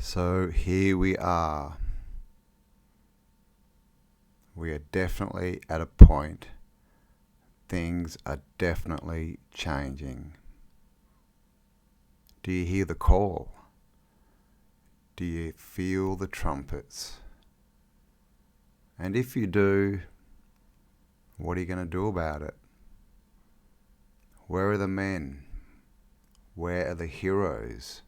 So here we are. We are definitely at a point. Things are definitely changing. Do you hear the call? Do you feel the trumpets? And if you do, what are you going to do about it? Where are the men? Where are the heroes?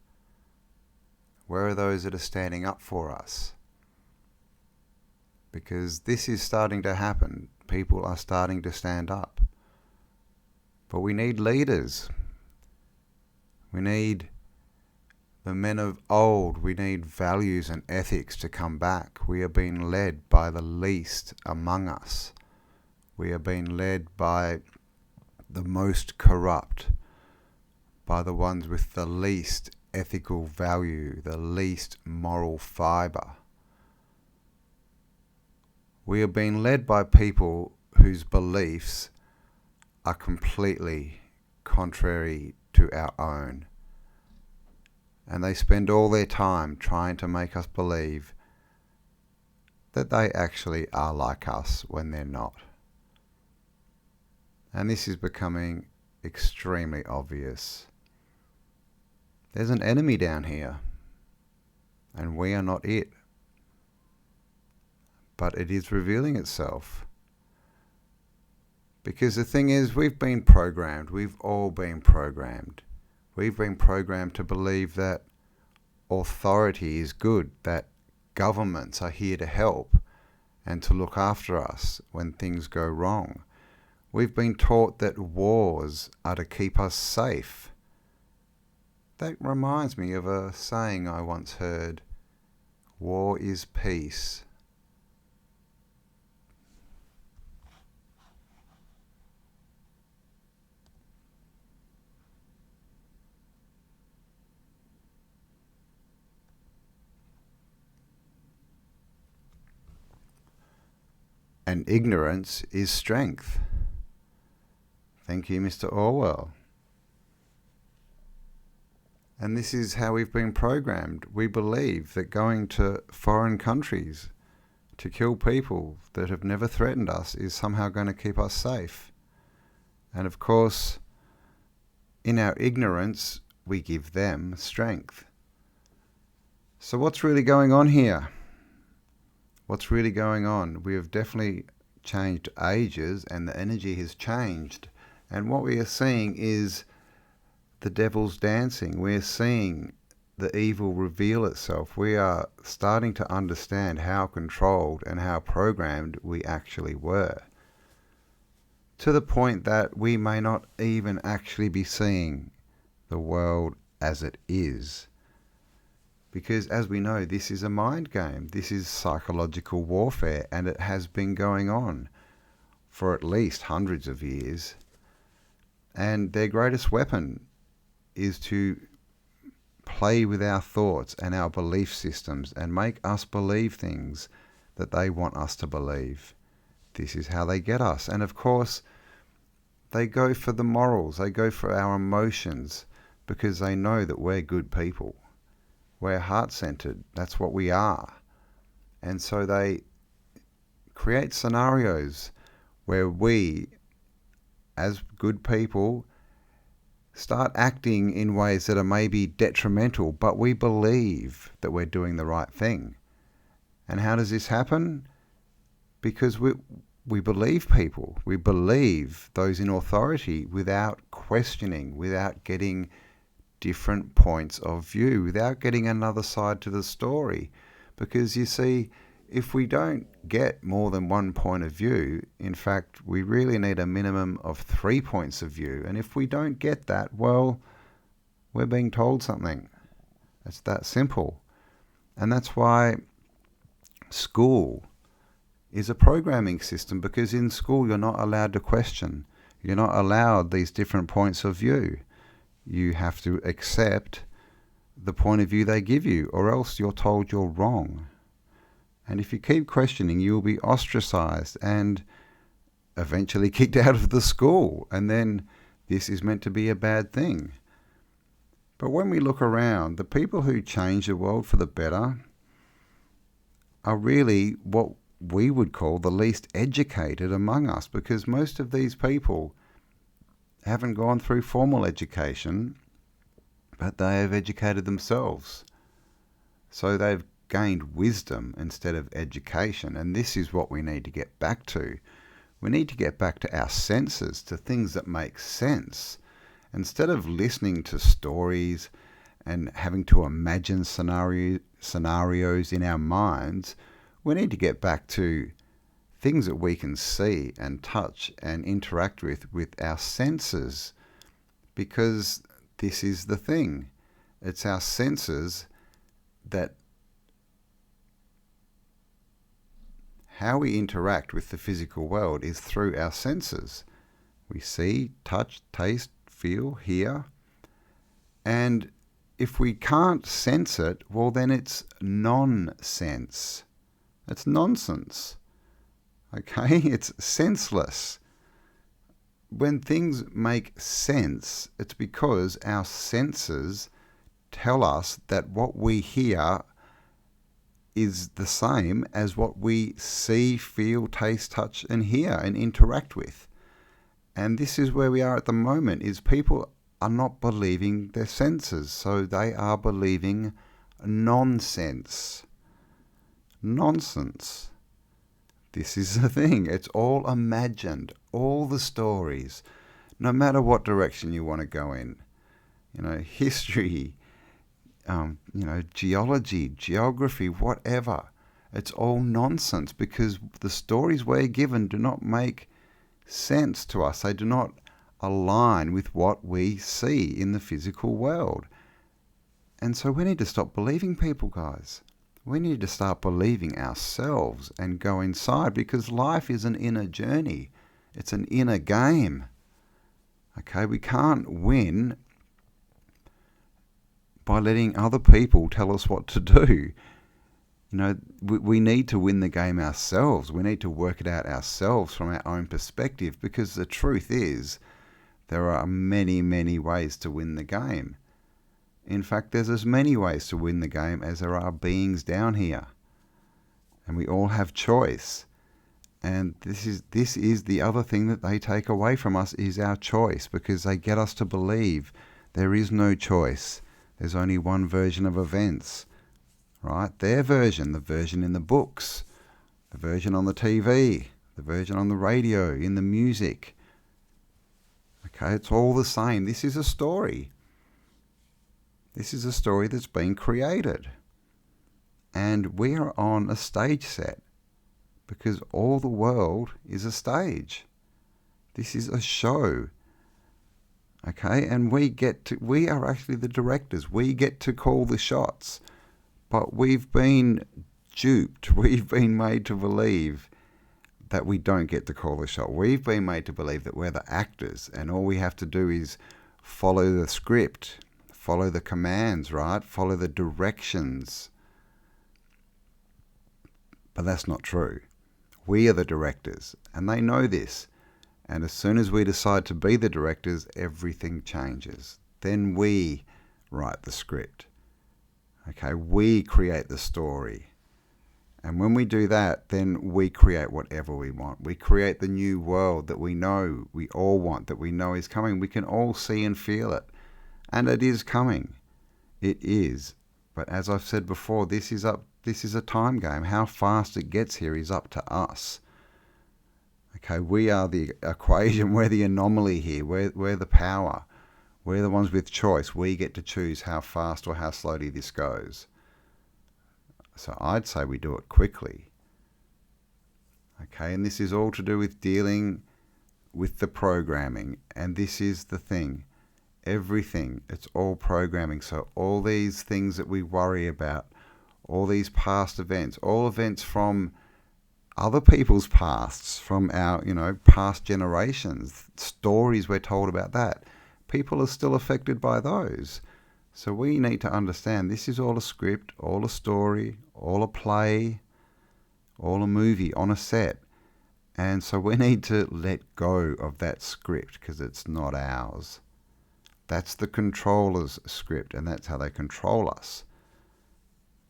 Where are those that are standing up for us? Because this is starting to happen. People are starting to stand up. But we need leaders. We need the men of old. We need values and ethics to come back. We are being led by the least among us. We are being led by the most corrupt, by the ones with the least ethical value, the least moral fibre. We are being led by people whose beliefs are completely contrary to our own. And they spend all their time trying to make us believe that they actually are like us when they're not. And this is becoming extremely obvious. There's an enemy down here, and we are not it. But it is revealing itself. Because the thing is, we've been programmed. We've all been programmed. We've been programmed to believe that authority is good, that governments are here to help and to look after us when things go wrong. We've been taught that wars are to keep us safe. That reminds me of a saying I once heard: war is peace. And ignorance is strength. Thank you, Mr. Orwell. And this is how we've been programmed. We believe that going to foreign countries to kill people that have never threatened us is somehow going to keep us safe. And of course, in our ignorance, we give them strength. So what's really going on here? What's really going on? We have definitely changed ages, and the energy has changed. And what we are seeing is the devil's dancing. We're seeing the evil reveal itself. We are starting to understand how controlled and how programmed we actually were, to the point that we may not even actually be seeing the world as it is. Because as we know, this is a mind game. This is psychological warfare, and it has been going on for at least hundreds of years. And their greatest weapon is to play with our thoughts and our belief systems and make us believe things that they want us to believe. This is how they get us. And of course, they go for the morals. They go for our emotions, because they know that we're good people. We're heart-centered. That's what we are. And so they create scenarios where we, as good people, start acting in ways that are maybe detrimental, but we believe that we're doing the right thing. And how does this happen? Because we believe people. We believe those in authority without questioning, without getting different points of view, without getting another side to the story. Because you see, if we don't get more than one point of view, in fact, we really need a minimum of 3 points of view. And if we don't get that, well, we're being told something. It's that simple. And that's why school is a programming system, because in school you're not allowed to question. You're not allowed these different points of view. You have to accept the point of view they give you, or else you're told you're wrong. And if you keep questioning, you will be ostracized and eventually kicked out of the school. And then this is meant to be a bad thing. But when we look around, the people who change the world for the better are really what we would call the least educated among us, because most of these people haven't gone through formal education, but they have educated themselves. So they've gained wisdom instead of education, and this is what we need to get back to. We need to get back to our senses, to things that make sense. Instead of listening to stories and having to imagine scenarios in our minds, we need to get back to things that we can see and touch and interact with our senses, because this is the thing. It's our senses that how we interact with the physical world is through our senses. We see, touch, taste, feel, hear. And if we can't sense it, well, then it's nonsense. It's nonsense. Okay? It's senseless. When things make sense, it's because our senses tell us that what we hear is the same as what we see, feel, taste, touch, and hear and interact with. And this is where we are at the moment, is people are not believing their senses, so they are believing nonsense. Nonsense. This is the thing. It's all imagined. All the stories, no matter what direction you want to go in. History, geology, geography, whatever. It's all nonsense, because the stories we're given do not make sense to us. They do not align with what we see in the physical world. And so we need to stop believing people, guys. We need to start believing ourselves and go inside, because life is an inner journey. It's an inner game. Okay, we can't win by letting other people tell us what to do. We need to win the game ourselves. We need to work it out ourselves from our own perspective, because the truth is there are many, many ways to win the game. In fact, there's as many ways to win the game as there are beings down here. And we all have choice. And this is the other thing that they take away from us, is our choice, because they get us to believe there is no choice. There's only one version of events, right? Their version, the version in the books, the version on the TV, the version on the radio, in the music. Okay, it's all the same. This is a story. This is a story that's been created. And we are on a stage set, because all the world is a stage. This is a show. Okay, and we are actually the directors. We get to call the shots. But we've been duped. We've been made to believe that we don't get to call the shot. We've been made to believe that we're the actors, and all we have to do is follow the script, follow the commands, right? Follow the directions. But that's not true. We are the directors, and they know this. And as soon as we decide to be the directors, everything changes. Then we write the script. Okay, we create the story. And when we do that, then we create whatever we want. We create the new world that we know we all want, that we know is coming. We can all see and feel it. And it is coming. It is. But as I've said before, this is a time game. How fast it gets here is up to us. Okay, we are the equation. We're the anomaly here. We're the power. We're the ones with choice. We get to choose how fast or how slowly this goes. So I'd say we do it quickly. Okay, and this is all to do with dealing with the programming. And this is the thing. Everything, it's all programming. So all these things that we worry about, all these past events, all events from other people's pasts, from our, past generations, stories we're told about that. People are still affected by those. So we need to understand this is all a script, all a story, all a play, all a movie on a set. And so we need to let go of that script, because it's not ours. That's the controller's script, and that's how they control us.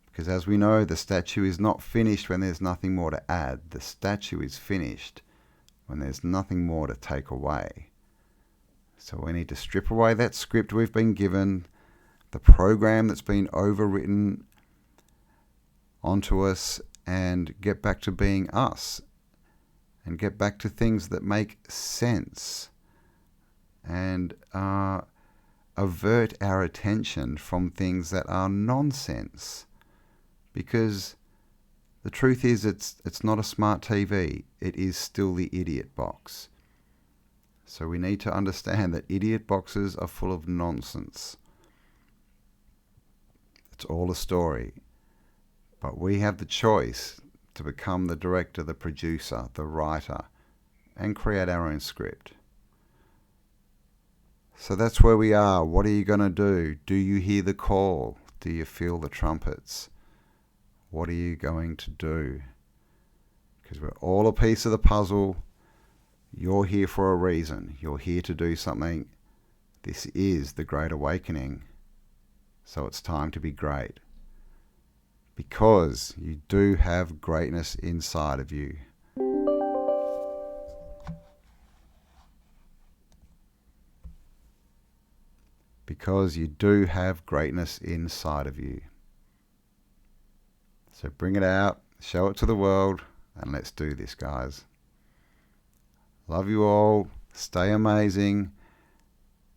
Because as we know, the statue is not finished when there's nothing more to add. The statue is finished when there's nothing more to take away. So we need to strip away that script we've been given, the program that's been overwritten onto us, and get back to being us, and get back to things that make sense, and avert our attention from things that are nonsense. Because the truth is, it's not a smart TV. It is still the idiot box. So we need to understand that idiot boxes are full of nonsense. It's all a story. But we have the choice to become the director, the producer, the writer, and create our own script. So that's where we are. What are you going to do? Do you hear the call? Do you feel the trumpets? What are you going to do? Because we're all a piece of the puzzle. You're here for a reason. You're here to do something. This is the Great Awakening. So it's time to be great. Because you do have greatness inside of you. Because you do have greatness inside of you. So bring it out, show it to the world, and let's do this, guys. Love you all, stay amazing,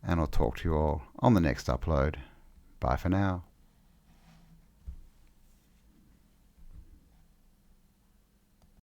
and I'll talk to you all on the next upload. Bye for now.